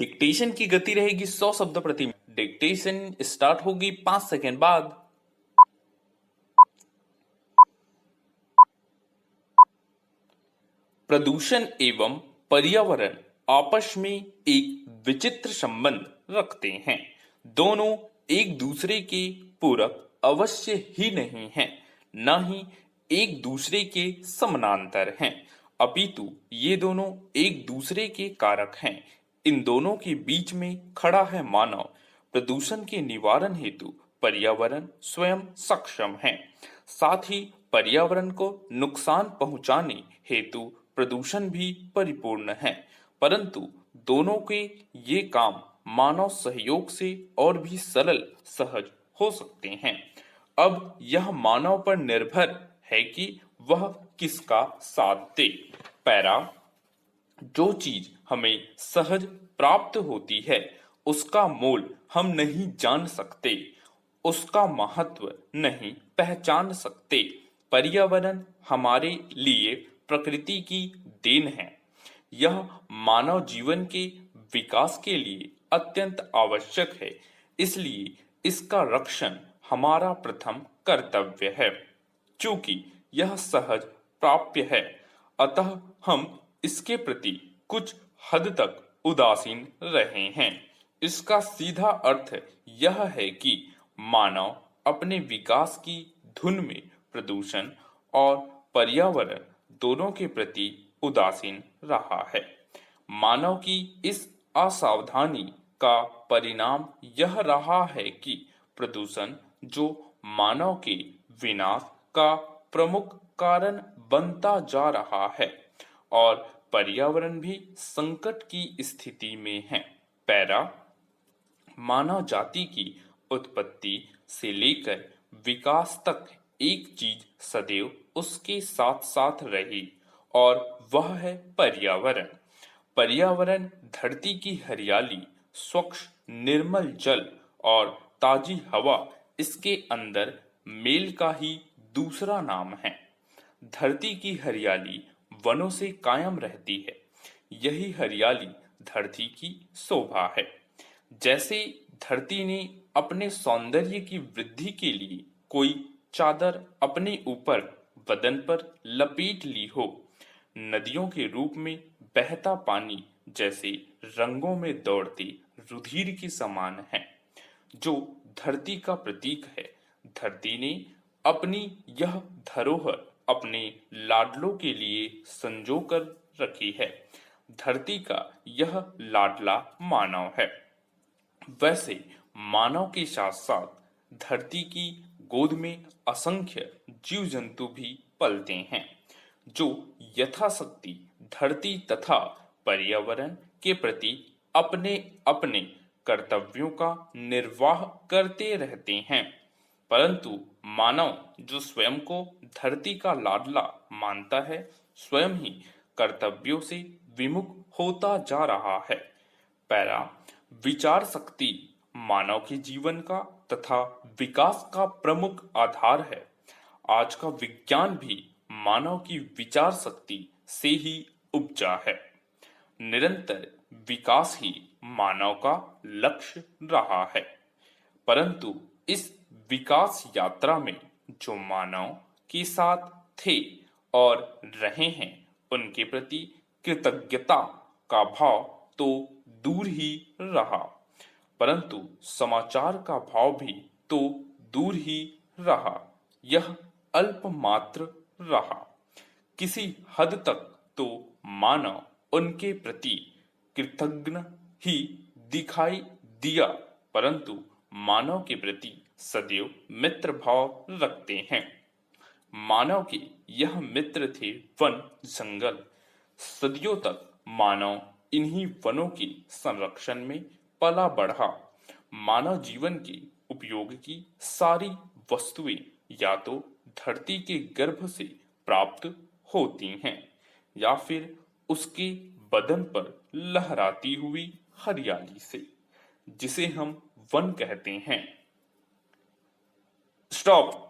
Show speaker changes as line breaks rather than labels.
Dictation की गति रहेगी 100 शब्द प्रति मिनट। डिक्टेशन स्टार्ट होगी 5 सेकेंड बाद। प्रदूषण एवं पर्यावरण आपस में एक विचित्र संबंध रखते हैं। दोनों एक दूसरे के पूरक अवश्य ही नहीं हैं, न ही एक दूसरे के समानांतर हैं, अपितु ये दोनों एक दूसरे के कारक हैं। इन दोनों के बीच में खड़ा है मानव। प्रदूषण के निवारण हेतु पर्यावरण स्वयं सक्षम है, साथ ही पर्यावरण को नुकसान पहुंचाने हेतु प्रदूषण भी परिपूर्ण है, परंतु दोनों के ये काम मानव सहयोग से और भी सरल सहज हो सकते हैं। अब यह मानव पर निर्भर है कि वह किसका साथ दे। पैरा, जो चीज हमें सहज प्राप्त होती है उसका मोल हम नहीं जान सकते, उसका महत्व नहीं पहचान सकते। पर्यावरण हमारे लिए प्रकृति की देन है। यह मानव जीवन के विकास के लिए अत्यंत आवश्यक है, इसलिए इसका रक्षण हमारा प्रथम कर्तव्य है। चूंकि यह सहज प्राप्य है, अतः हम इसके प्रति कुछ हद तक उदासीन रहे हैं। इसका सीधा अर्थ यह है कि मानव अपने विकास की धुन में प्रदूषण और पर्यावरण दोनों के प्रति उदासीन रहा है। मानव की इस असावधानी का परिणाम यह रहा है कि प्रदूषण, जो मानव के विनाश का प्रमुख कारण बनता जा रहा है, और पर्यावरण भी संकट की स्थिति में है। पैरा, मानव जाति की उत्पत्ति से लेकर विकास तक एक चीज सदैव उसके साथ साथ रही, और वह है पर्यावरण। पर्यावरण धरती की हरियाली, स्वच्छ निर्मल जल और ताजी हवा इसके अंदर मेल का ही दूसरा नाम है। धरती की हरियाली वनों से कायम रहती है। यही हरियाली धरती की शोभा है। जैसे धरती ने अपने सौंदर्य की वृद्धि के लिए कोई चादर अपने ऊपर बदन पर लपेट ली हो, नदियों के रूप में बहता पानी जैसे रंगों में दौड़ते रुधिर के समान है, जो धरती का प्रतीक है। धरती ने अपनी यह धरोहर अपने लाडलों के लिए संजो कर रखी है। धरती का यह लाडला मानव है। वैसे मानव के साथ साथ धरती की गोद में असंख्य जीव जंतु भी पलते हैं, जो यथाशक्ति धरती तथा पर्यावरण के प्रति अपने अपने कर्तव्यों का निर्वाह करते रहते हैं। परंतु मानव, जो स्वयं को धरती का लाडला मानता है, स्वयं ही कर्तव्यों से विमुख होता जा रहा है। पैरा, विचार शक्ति मानव के जीवन का तथा विकास का प्रमुख आधार है। आज का विज्ञान भी मानव की विचार शक्ति से ही उपजा है। निरंतर विकास ही मानव का लक्ष्य रहा है, परंतु इस विकास यात्रा में जो मानव के साथ थे और रहे हैं, उनके प्रति कृतज्ञता का भाव तो दूर ही रहा, परंतु समाचार का भाव भी तो दूर ही रहा। यह अल्पमात्र रहा। किसी हद तक तो मानव उनके प्रति कृतज्ञ ही दिखाई दिया, परंतु मानव के प्रति सदैव मित्र भाव रखते हैं। मानव के यह मित्र थे वन जंगल। सदियों तक मानव इन्हीं वनों के संरक्षण में पला बढ़ा। मानव जीवन के उपयोग की सारी वस्तुएं या तो धरती के गर्भ से प्राप्त होती हैं, या फिर उसके बदन पर लहराती हुई हरियाली से, जिसे हम वन कहते हैं। स्टॉप।